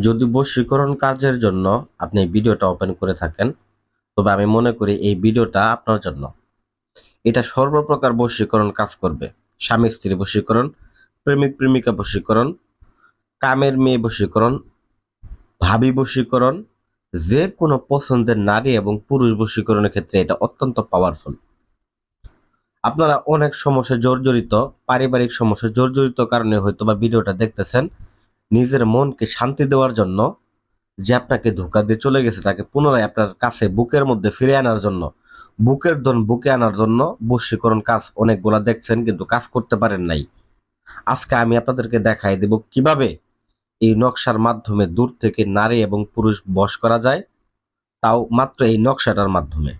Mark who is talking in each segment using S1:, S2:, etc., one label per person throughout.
S1: যদি বশীকরণ কাজের জন্য আপনি এই ভিডিওটা ওপেন করে থাকেন, তবে আমি মনে করি এই ভিডিওটা আপনার জন্য। এটা সর্বপ্রকার বশীকরণ কাজ করবে। স্বামী-স্ত্রী বশীকরণ, প্রেমিক-প্রেমিকা বশীকরণ, কামের মেয়ে বশীকরণ, ভাবি বশীকরণ, যেকোনো পছন্দের নারী এবং পুরুষ বশীকরণের ক্ষেত্রে এটা অত্যন্ত পাওয়ারফুল। আপনারা অনেক সমস্যায় জর্জরিত, পারিবারিক সমস্যায় জর্জরিত কারণে হয়তোবা ভিডিওটা দেখতেছেন। নিজের মনকে শান্তি দেওয়ার জন্য, যে আপনাকে ধোঁকা দিয়ে চলে গেছে তাকে পুনরায় আপনার কাছে বুকের মধ্যে ফিরে আনার জন্য, বুকের ধন বুকে আনার জন্য বশীকরণ কাজ অনেকগুলা দেখছেন কিন্তু কাজ করতে পারেন নাই। আজকে আমি আপনাদেরকে দেখাই দেব কিভাবে এই নকশার মাধ্যমে দূর থেকে নারী এবং পুরুষ বশ করা যায়, তাও মাত্র এই নকশাটার মাধ্যমে।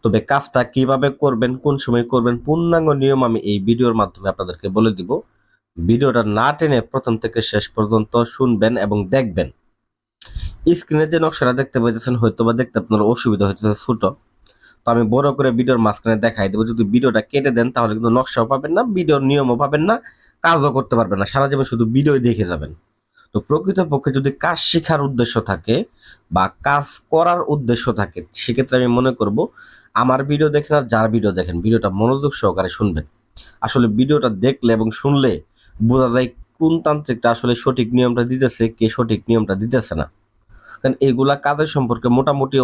S1: তবে কাজটা কিভাবে করবেন, কোন সময় করবেন, পূর্ণাঙ্গ নিয়ম আমি এই ভিডিওর মাধ্যমে আপনাদেরকে বলে দিব। ভিডিওটা না টেনে প্রথম থেকে শেষ পর্যন্ত শুনবেন এবং দেখবেন। স্ক্রিনে যে নকশাটা দেখতে পাইতেছেন হয়তোবা দেখতে আপনার অসুবিধা হচ্ছে ছোট, তো আমি বড় করে ভিডিওর মাঝখানে দেখাই দেবো। যদি ভিডিওটা কেটে দেন তাহলে কিন্তু নকশাও পাবেন না, ভিডিওর নিয়মও পাবেন না, কাজও করতে পারবেন না, সারা জীবন শুধু ভিডিও দেখে যাবেন। তো প্রকৃতপক্ষে যদি কাজ শেখার উদ্দেশ্য থাকে বা কাজ করার উদ্দেশ্য থাকে, সেক্ষেত্রে আমি মনে করব আমার ভিডিও দেখেন আর যার ভিডিও দেখেন, ভিডিওটা মনোযোগ সহকারে শুনবেন। আসলে ভিডিওটা দেখলে এবং শুনলে বোঝা যায় কোন তান্ত্রিকটা আসলে সঠিক নিয়মটা দিতেছে, কে সঠিক নিয়মটা দিতেছে না। কারণ এগুলা কাজের সম্পর্কে মোটামুটি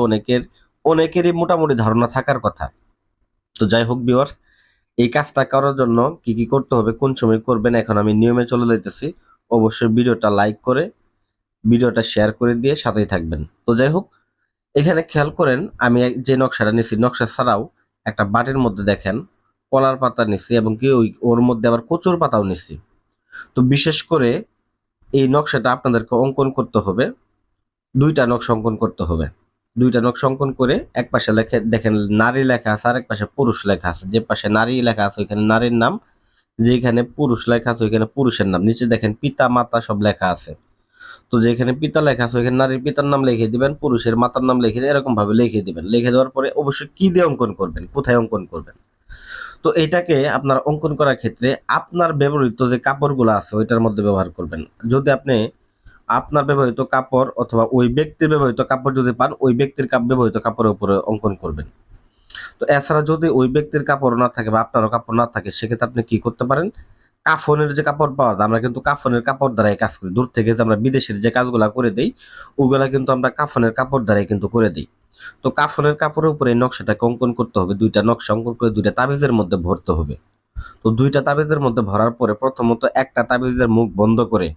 S1: অনেকেরই মোটামুটি ধারণা থাকার কথা। তো যাই হোক ভিউয়ার্স, এই কাজটা করার জন্য কি কি করতে হবে, কোন সময় করবেন, এখন আমি নিয়মে চলে যাইতেছি। অবশ্যই ভিডিওটা লাইক করে ভিডিওটা শেয়ার করে দিয়ে সাথেই থাকবেন। তো যাই হোক, এখানে খেয়াল করেন আমি যে নকশাটা নিছি, নকশা ছাড়াও একটা বাটির মধ্যে দেখেন কলার পাতা নিছি এবং কি ওর মধ্যে আবার কচুর পাতাও নিছি। তো বিশেষ করে এই নকশাটা আপনাদেরকে অঙ্কন করতে হবে, দুইটা নকশা অঙ্কন করতে হবে। দুইটা নকশা অঙ্কন করে এক পাশে লেখে দেখেন নারী লেখা আছে, আর এক পাশে পুরুষ লেখা আছে। যে পাশে নারী লেখা আছে ওইখানে নারীর নাম, যেখানে পুরুষ লেখা আছে ওইখানে পুরুষের নাম। নিচে দেখেন পিতা মাতা সব লেখা আছে। তো যেখানে পিতা লেখা আছে ওইখানে নারীর পিতার নাম লিখে দিবেন, পুরুষের মাতার নাম লিখে এরকম ভাবে লিখে দিবেন। লিখে দেওয়ার পরে অবশ্যই কি দিয়ে অঙ্কন করবেন, কোথায় অঙ্কন করবেন। তো এটাকে আপনার অঙ্কন করার ক্ষেত্রে আপনার ব্যবহৃত যে কাপড়গুলো আছে ওইটার মধ্যে ব্যবহার করবেন। যদি আপনি আপনার ব্যবহৃত কাপড় অথবা ওই ব্যক্তির ব্যবহৃত কাপড় যদি পান, ওই ব্যক্তির ব্যবহৃত কাপড়ের উপরে অঙ্কন করবেন। তো এছাড়া যদি ওই ব্যক্তির কাপড় না থাকে বা আপনারও কাপড় না থাকে, সেক্ষেত্রে আপনি কি করতে পারেন, কাফনের যে কাপড় পাওয়া যায়, আমরা কিন্তু কাফনের কাপড় দ্বারাই কাজ করি। দূর থেকে যে আমরা বিদেশের যে কাজগুলা করে দেই, ওগুলা কিন্তু আমরা কাফনের কাপড় দ্বারাই কিন্তু করে দিই। তো কাফনের কাপড়ের উপরে এই নকশাটাকে অঙ্কন করতে হবে। দুইটা নকশা অঙ্কন করে দুইটা তাবিজের মধ্যে ভরতে হবে। তো দুইটা তাবিজের মধ্যে ভরার পরে প্রথমত একটা তাবিজের মুখ বন্ধ করে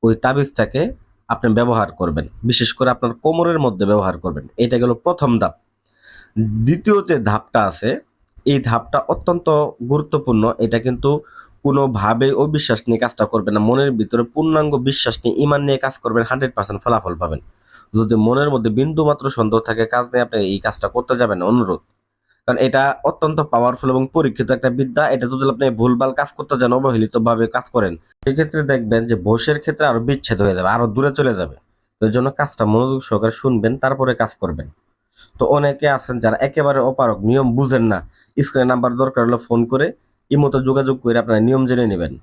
S1: ওই তাবিজটাকে আপনি ব্যবহার করবেন। বিশেষ করে আপনার কোমরের মধ্যে ব্যবহার করবেন। এটা গেল প্রথম ধাপ। দ্বিতীয় যে ধাপটা আছে, এই ধাপটা অত্যন্ত গুরুত্বপূর্ণ। এটা কিন্তু কোনোভাবেই অবিশ্বাস নিয়ে কাজটা করবেন না। মনের ভিতরে পূর্ণাঙ্গ বিশ্বাস নিয়ে, ঈমান নিয়ে কাজ করবেন, 100% ফলাফল পাবেন। যদি মনের মধ্যে বিন্দুমাত্র সন্দেহ থাকে, কাজ নিয়ে আপনি এই কাজটা করতে যাবেন না, অনুরোধ। কারণ এটা অত্যন্ত পাওয়ারফুল এবং পরীক্ষিত একটা বিদ্যা। এটা যদি আপনি ভুলভাল কাজ করতে যান, অবহেলিতভাবে কাজ করেন, সেক্ষেত্রে দেখবেন যে বশের ক্ষেত্রে আরো বিচ্ছেদ হয়ে যাবে, আরো দূরে চলে যাবে। তো এর জন্য কাজটা মনোযোগ সহকারে শুনবেন, তারপরে কাজ করবেন। তো অনেকে আছেন যারা একেবারে অপারগ, নিয়ম বুঝেন না, স্ক্রিনে নাম্বার দরকার হলে ফোন করে ইমোতে যোগাযোগ করে আপনারা নিয়ম জেনে নেবেন।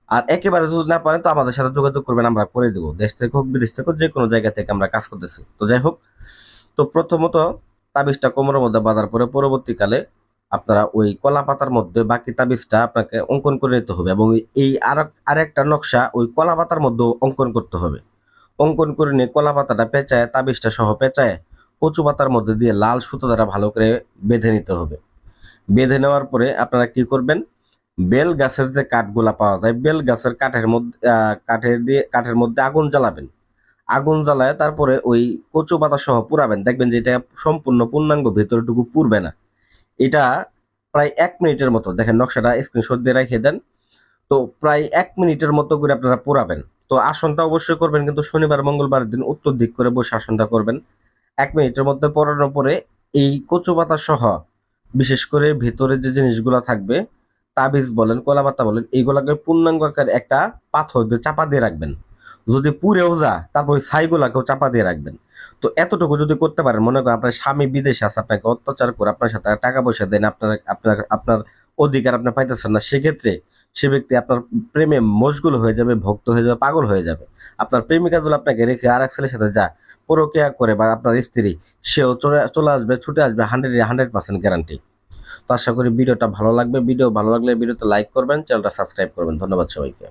S1: আর একেবারে যদি না পারেন তো আমাদের সাথে যোগাযোগ করবেন, আমরা করে দেবো। দেশ থেকে হোক বিদেশ থেকে হোক, যে কোনো জায়গা থেকে আমরা কাজ করতেছি। তো যাই হোক, তো প্রথমত তাবিজটা কোমরের মধ্যে বাঁধার পরে পরবর্তীকালে আপনারা ওই কলা পাতার মধ্যে বাকি তাবিজটা আপনাকে অঙ্কন করে নিতে হবে এবং এই আরেকটা নকশা ওই কলা পাতার মধ্যে অঙ্কন করতে হবে। অঙ্কন করে নিয়ে কলা পাতাটা পেঁচায়, তাবিজটা সহ পেঁচায় কচু পাতার মধ্যে দিয়ে লাল সুতো দ্বারা ভালো করে বেঁধে নিতে হবে। বেঁধে নেওয়ার পরে আপনারা কি করবেন, বেল গাছের যে কাঠগুলা পাওয়া যায়, বেল গাছের কাঠের মধ্যে আগুন জ্বালাবেন। আগুন জ্বালায় তারপরে ওই কচু পাতা সহ পুরাবেন। দেখবেন যে এটা সম্পূর্ণ পূর্ণাঙ্গ ভেতরটুকু পুরবে না। এটা প্রায় 1 মিনিটের মতো, দেখেন নকশাটা স্ক্রিনশট দিয়ে রেখে দেন। তো প্রায় 1 মিনিটের মতো করে আপনারা পোড়াবেন। তো আসনটা অবশ্যই করবেন কিন্তু শনিবার মঙ্গলবার দিন উত্তর দিক করে বসে আসনটা করবেন। 1 মিনিটের মধ্যে পড়ানোর পরে এই কচু পাতা সহ বিশেষ করে ভেতরে যে জিনিসগুলো থাকবে, তাবিজ বলেন, কলা পাতা বলেন, এইগুলাকে পূর্ণাঙ্গ আকার একটা পাথর দিয়ে চাপা দিয়ে রাখবেন। যদি পুড়েও যা তারপর ওই ছাইগুলাকেও চাপা দিয়ে রাখবেন। তো এতটুকু যদি করতে পারেন, মনে করেন আপনার স্বামী বিদেশে আছে, আপনাকে অত্যাচার করে আপনার সাথে টাকা পয়সা দেন, আপনার আপনার আপনার অধিকার আপনি পাইতেছেন না, সেক্ষেত্রে সে ব্যক্তি আপনার প্রেমে মশগুল হয়ে যাবে, ভক্ত হয়ে যাবে, পাগল হয়ে যাবে। আপনার প্রেমিকা যদি আপনাকে রেখে আর এক ছেলের সাথে যায়, পরকীয়া করে, বা আপনার স্ত্রী, সেও চলে আসবে, ছুটে আসবে, 100% গ্যারান্টি। তো আশা করি ভিডিওটা ভালো লাগবে। ভিডিও ভালো লাগলে ভিডিওতে লাইক করবেন, চ্যানেলটা সাবস্ক্রাইব করবেন। ধন্যবাদ সবাইকে।